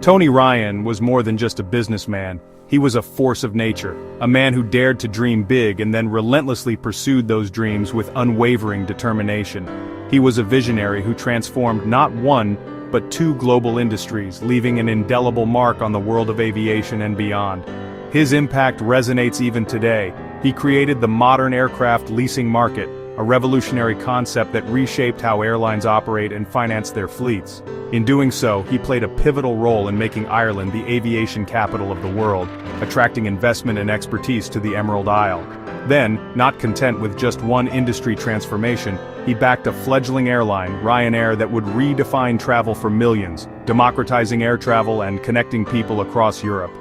Tony Ryan was more than just a businessman. He was a force of nature, a man who dared to dream big and then relentlessly pursued those dreams with unwavering determination. He was a visionary who transformed not one, but two global industries, leaving an indelible mark on the world of aviation and beyond. His impact resonates even today. He created the modern aircraft leasing market, a revolutionary concept that reshaped how airlines operate and finance their fleets. In doing so, he played a pivotal role in making Ireland the aviation capital of the world, attracting investment and expertise to the Emerald Isle. Then, not content with just one industry transformation, he backed a fledgling airline, Ryanair, that would redefine travel for millions, democratizing air travel and connecting people across Europe.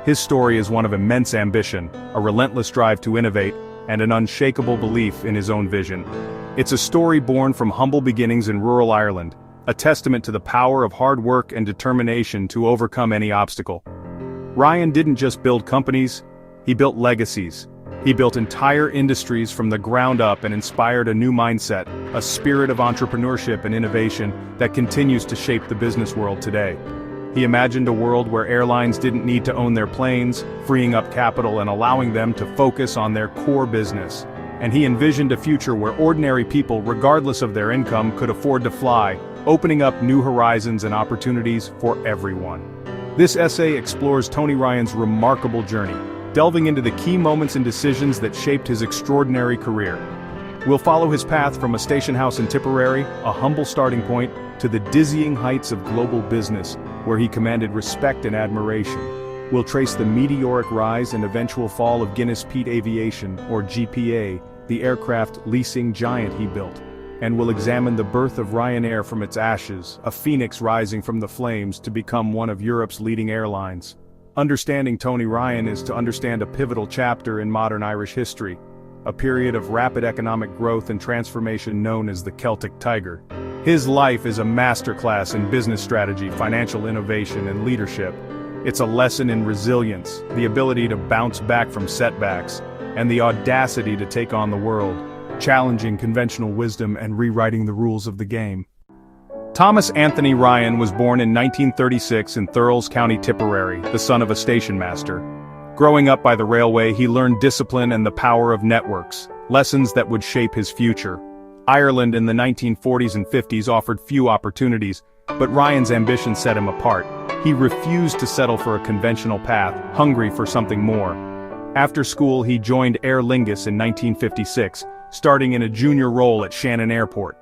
His story is one of immense ambition, a relentless drive to innovate, and an unshakable belief in his own vision. It's a story born from humble beginnings in rural Ireland, a testament to the power of hard work and determination to overcome any obstacle. Ryan didn't just build companies, he built legacies. He built entire industries from the ground up and inspired a new mindset, a spirit of entrepreneurship and innovation that continues to shape the business world today. He imagined a world where airlines didn't need to own their planes, freeing up capital and allowing them to focus on their core business. And he envisioned a future where ordinary people, regardless of their income, could afford to fly, opening up new horizons and opportunities for everyone. This essay explores Tony Ryan's remarkable journey, delving into the key moments and decisions that shaped his extraordinary career. We'll follow his path from a station house in Tipperary, a humble starting point, to the dizzying heights of global business, where he commanded respect and admiration. We'll trace the meteoric rise and eventual fall of Guinness Peat Aviation, or GPA, the aircraft leasing giant he built. And we'll examine the birth of Ryanair from its ashes, a phoenix rising from the flames to become one of Europe's leading airlines. Understanding Tony Ryan is to understand a pivotal chapter in modern Irish history, a period of rapid economic growth and transformation known as the Celtic Tiger. His life is a masterclass in business strategy, financial innovation, and leadership. It's a lesson in resilience, the ability to bounce back from setbacks, and the audacity to take on the world, challenging conventional wisdom and rewriting the rules of the game. Thomas Anthony Ryan was born in 1936 in Thurles, County Tipperary, the son of a station master. Growing up by the railway, he learned discipline and the power of networks, lessons that would shape his future. Ireland in the 1940s and 50s offered few opportunities, but Ryan's ambition set him apart. He refused to settle for a conventional path, hungry for something more. After school, he joined Aer Lingus in 1956, starting in a junior role at Shannon Airport.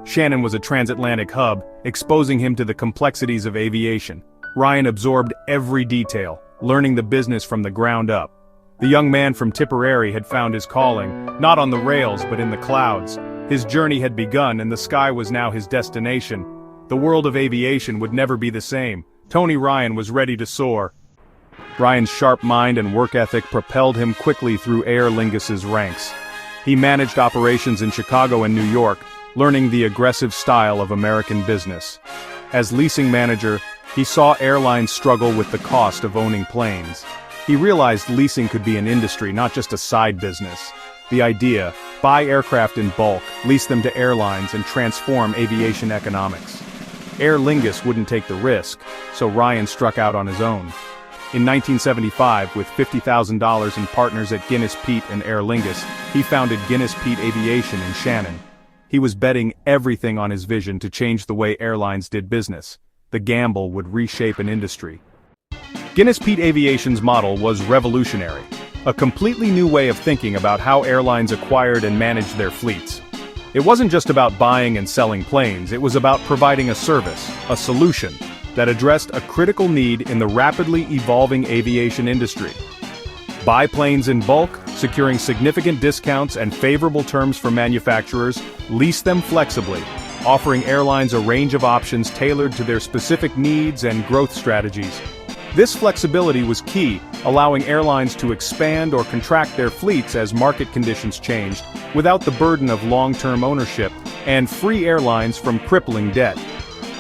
Shannon was a transatlantic hub, exposing him to the complexities of aviation. Ryan absorbed every detail, learning the business from the ground up. The young man from Tipperary had found his calling, not on the rails but in the clouds. His journey had begun and the sky was now his destination. The world of aviation would never be the same. Tony Ryan was ready to soar. Ryan's sharp mind and work ethic propelled him quickly through Aer Lingus's ranks. He managed operations in Chicago and New York, learning the aggressive style of American business. As leasing manager, he saw airlines struggle with the cost of owning planes. He realized leasing could be an industry, not just a side business. The idea: buy aircraft in bulk, lease them to airlines, and transform aviation economics. Aer Lingus wouldn't take the risk, so Ryan struck out on his own. In 1975, with $50,000 in partners at Guinness Peat and Aer Lingus, he founded Guinness Peat Aviation in Shannon. He was betting everything on his vision to change the way airlines did business. The gamble would reshape an industry. Guinness Peat Aviation's model was revolutionary, a completely new way of thinking about how airlines acquired and managed their fleets. It wasn't just about buying and selling planes, it was about providing a service, a solution, that addressed a critical need in the rapidly evolving aviation industry. Buy planes in bulk, securing significant discounts and favorable terms for manufacturers, lease them flexibly, offering airlines a range of options tailored to their specific needs and growth strategies. This flexibility was key, allowing airlines to expand or contract their fleets as market conditions changed, without the burden of long-term ownership, and free airlines from crippling debt.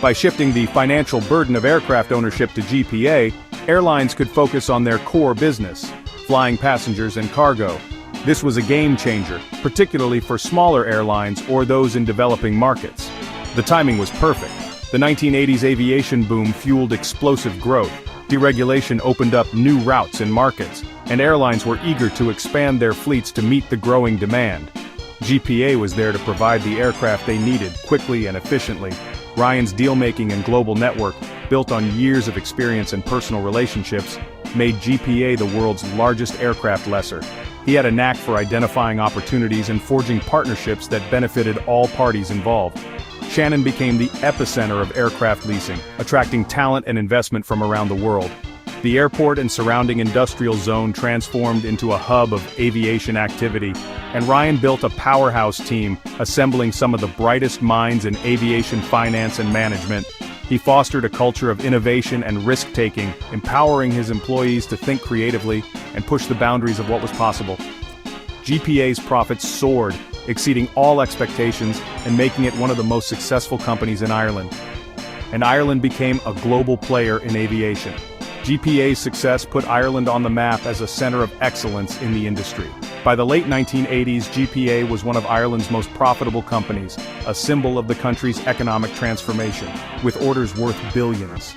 By shifting the financial burden of aircraft ownership to GPA, airlines could focus on their core business, flying passengers and cargo. This was a game changer, particularly for smaller airlines or those in developing markets. The timing was perfect. The 1980s aviation boom fueled explosive growth. Deregulation opened up new routes and markets, and airlines were eager to expand their fleets to meet the growing demand. GPA was there to provide the aircraft they needed quickly and efficiently. Ryan's deal-making and global network, built on years of experience and personal relationships, made GPA the world's largest aircraft lessor. He had a knack for identifying opportunities and forging partnerships that benefited all parties involved. Shannon became the epicenter of aircraft leasing, attracting talent and investment from around the world. The airport and surrounding industrial zone transformed into a hub of aviation activity, and Ryan built a powerhouse team, assembling some of the brightest minds in aviation finance and management. He fostered a culture of innovation and risk-taking, empowering his employees to think creatively and push the boundaries of what was possible. GPA's profits soared, exceeding all expectations and making it one of the most successful companies in Ireland. And Ireland became a global player in aviation. GPA's success put Ireland on the map as a center of excellence in the industry. By the late 1980s, GPA was one of Ireland's most profitable companies, a symbol of the country's economic transformation, with orders worth billions.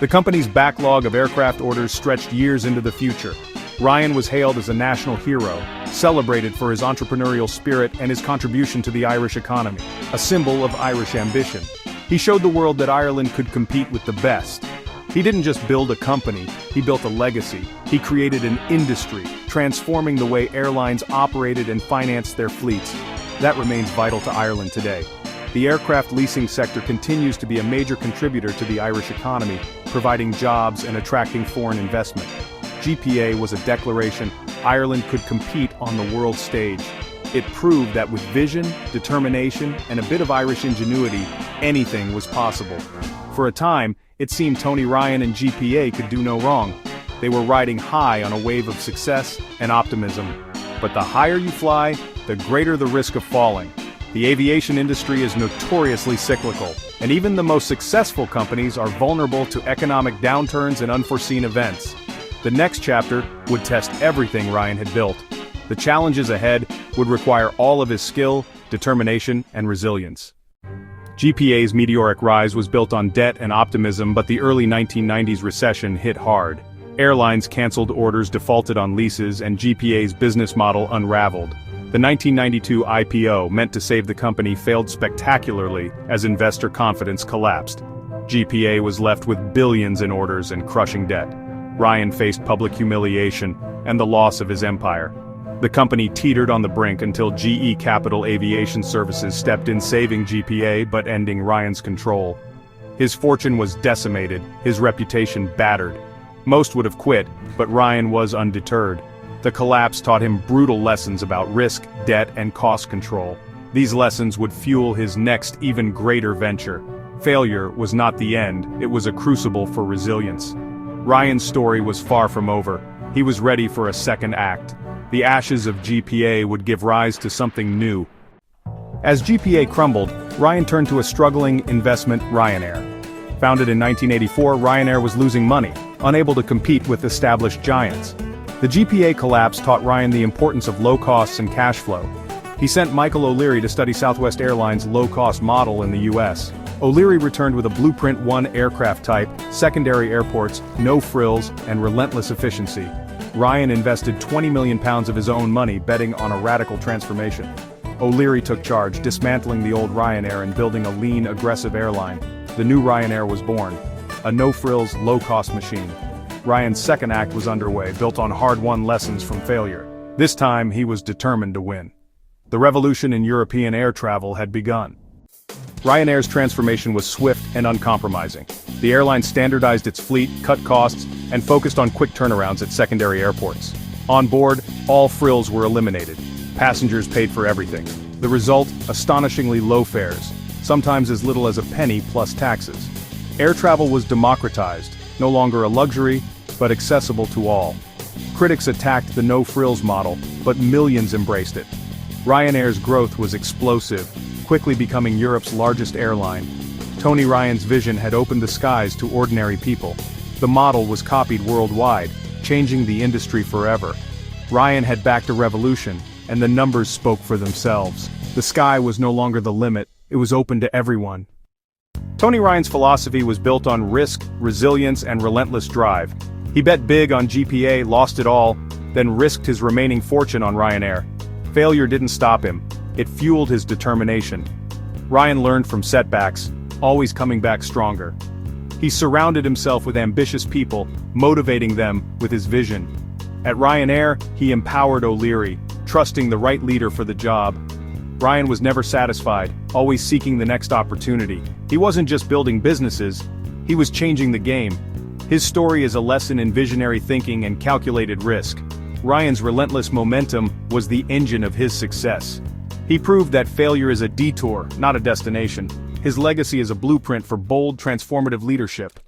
The company's backlog of aircraft orders stretched years into the future. Ryan was hailed as a national hero, celebrated for his entrepreneurial spirit and his contribution to the Irish economy, a symbol of Irish ambition. He showed the world that Ireland could compete with the best. He didn't just build a company, he built a legacy. He created an industry, transforming the way airlines operated and financed their fleets. That remains vital to Ireland today. The aircraft leasing sector continues to be a major contributor to the Irish economy, providing jobs and attracting foreign investment. GPA was a declaration Ireland could compete on the world stage. It proved that with vision, determination, and a bit of Irish ingenuity, anything was possible. For a time, it seemed Tony Ryan and GPA could do no wrong. They were riding high on a wave of success and optimism. But the higher you fly, the greater the risk of falling. The aviation industry is notoriously cyclical, and even the most successful companies are vulnerable to economic downturns and unforeseen events. The next chapter would test everything Ryan had built. The challenges ahead would require all of his skill, determination, and resilience. GPA's meteoric rise was built on debt and optimism, but the early 1990s recession hit hard. Airlines canceled orders, defaulted on leases, and GPA's business model unraveled. The 1992 IPO, meant to save the company, failed spectacularly as investor confidence collapsed. GPA was left with billions in orders and crushing debt. Ryan faced public humiliation and the loss of his empire. The company teetered on the brink until GE Capital Aviation Services stepped in, saving GPA but ending Ryan's control. His fortune was decimated, his reputation battered. Most would have quit, but Ryan was undeterred. The collapse taught him brutal lessons about risk, debt, and cost control. These lessons would fuel his next, even greater venture. Failure was not the end, it was a crucible for resilience. Ryan's story was far from over. He was ready for a second act. The ashes of GPA would give rise to something new. As GPA crumbled, Ryan turned to a struggling investment, Ryanair. Founded in 1984, Ryanair was losing money, unable to compete with established giants. The GPA collapse taught Ryan the importance of low costs and cash flow. He sent Michael O'Leary to study Southwest Airlines' low-cost model in the US. O'Leary returned with a blueprint: one aircraft type, secondary airports, no frills, and relentless efficiency. Ryan invested £20 million of his own money, betting on a radical transformation. O'Leary took charge, dismantling the old Ryanair and building a lean, aggressive airline. The new Ryanair was born, a no-frills, low-cost machine. Ryan's second act was underway, built on hard-won lessons from failure. This time, he was determined to win. The revolution in European air travel had begun. Ryanair's transformation was swift and uncompromising. The airline standardized its fleet, cut costs, and focused on quick turnarounds at secondary airports. On board, all frills were eliminated. Passengers paid for everything. The result, astonishingly low fares, sometimes as little as a penny plus taxes. Air travel was democratized, no longer a luxury, but accessible to all. Critics attacked the no-frills model, but millions embraced it. Ryanair's growth was explosive, quickly becoming Europe's largest airline. Tony Ryan's vision had opened the skies to ordinary people. The model was copied worldwide, changing the industry forever. Ryan had backed a revolution, and the numbers spoke for themselves. The sky was no longer the limit, it was open to everyone. Tony Ryan's philosophy was built on risk, resilience, and relentless drive. He bet big on GPA, lost it all, then risked his remaining fortune on Ryanair. Failure didn't stop him. It fueled his determination. Ryan learned from setbacks, always coming back stronger. He surrounded himself with ambitious people, motivating them with his vision. At Ryanair, he empowered O'Leary, trusting the right leader for the job. Ryan was never satisfied, always seeking the next opportunity. He wasn't just building businesses, he was changing the game. His story is a lesson in visionary thinking and calculated risk. Ryan's relentless momentum was the engine of his success. He proved that failure is a detour, not a destination. His legacy is a blueprint for bold, transformative leadership.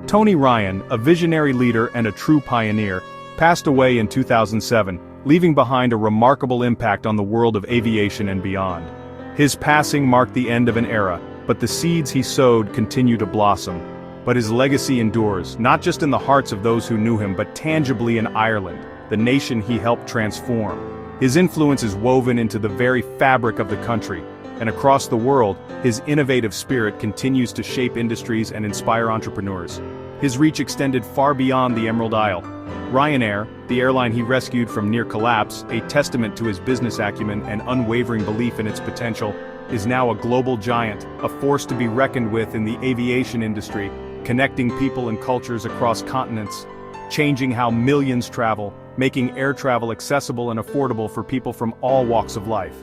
Tony Ryan, a visionary leader and a true pioneer, passed away in 2007, leaving behind a remarkable impact on the world of aviation and beyond. His passing marked the end of an era, but the seeds he sowed continue to blossom. But his legacy endures, not just in the hearts of those who knew him, but tangibly in Ireland, the nation he helped transform. His influence is woven into the very fabric of the country, and across the world, his innovative spirit continues to shape industries and inspire entrepreneurs. His reach extended far beyond the Emerald Isle. Ryanair, the airline he rescued from near collapse, a testament to his business acumen and unwavering belief in its potential, is now a global giant, a force to be reckoned with in the aviation industry, connecting people and cultures across continents, changing how millions travel, making air travel accessible and affordable for people from all walks of life.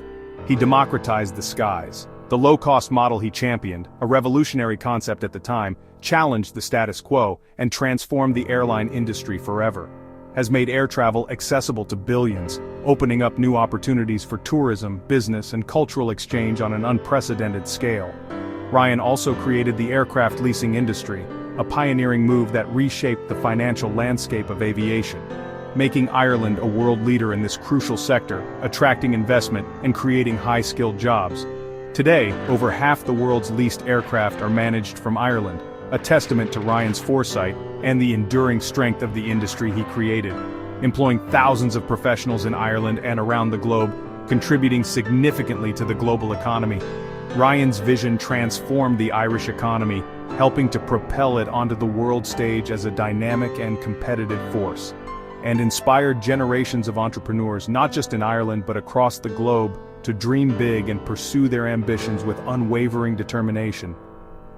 He democratized the skies. The low-cost model he championed, a revolutionary concept at the time, challenged the status quo and transformed the airline industry forever. Has made air travel accessible to billions, opening up new opportunities for tourism, business, and cultural exchange on an unprecedented scale. Ryan also created the aircraft leasing industry, a pioneering move that reshaped the financial landscape of aviation, making Ireland a world leader in this crucial sector, attracting investment and creating high-skilled jobs. Today, over half the world's leased aircraft are managed from Ireland, a testament to Ryan's foresight and the enduring strength of the industry he created, employing thousands of professionals in Ireland and around the globe, contributing significantly to the global economy. Ryan's vision transformed the Irish economy, helping to propel it onto the world stage as a dynamic and competitive force, and inspired generations of entrepreneurs not just in Ireland but across the globe to dream big and pursue their ambitions with unwavering determination.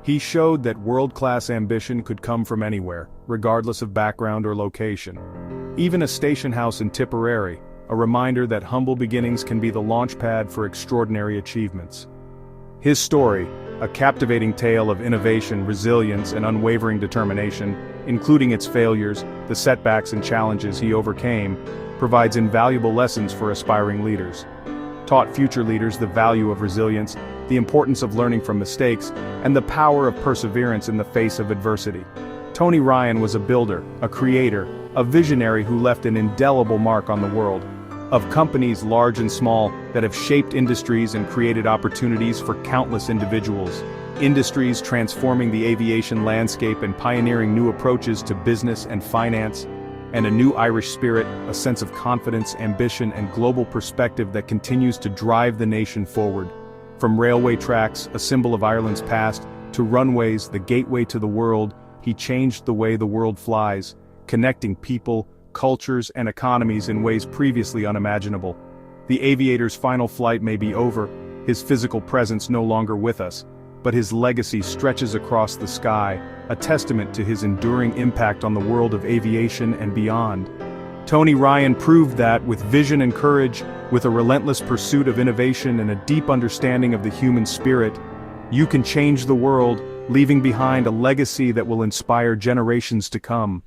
He showed that world-class ambition could come from anywhere, regardless of background or location. Even a station house in Tipperary, a reminder that humble beginnings can be the launchpad for extraordinary achievements. His story, a captivating tale of innovation, resilience, and unwavering determination, including its failures, the setbacks and challenges he overcame, provides invaluable lessons for aspiring leaders. Taught future leaders the value of resilience, the importance of learning from mistakes, and the power of perseverance in the face of adversity. Tony Ryan was a builder, a creator, a visionary who left an indelible mark on the world. Of companies large and small that have shaped industries and created opportunities for countless individuals. Industries transforming the aviation landscape and pioneering new approaches to business and finance. And a new Irish spirit, a sense of confidence, ambition, and global perspective that continues to drive the nation forward. From railway tracks, a symbol of Ireland's past, to runways, the gateway to the world, he changed the way the world flies, connecting people, cultures, and economies in ways previously unimaginable. The aviator's final flight may be over, his physical presence no longer with us, but his legacy stretches across the sky, a testament to his enduring impact on the world of aviation and beyond. Tony Ryan proved that, with vision and courage, with a relentless pursuit of innovation and a deep understanding of the human spirit, you can change the world, leaving behind a legacy that will inspire generations to come.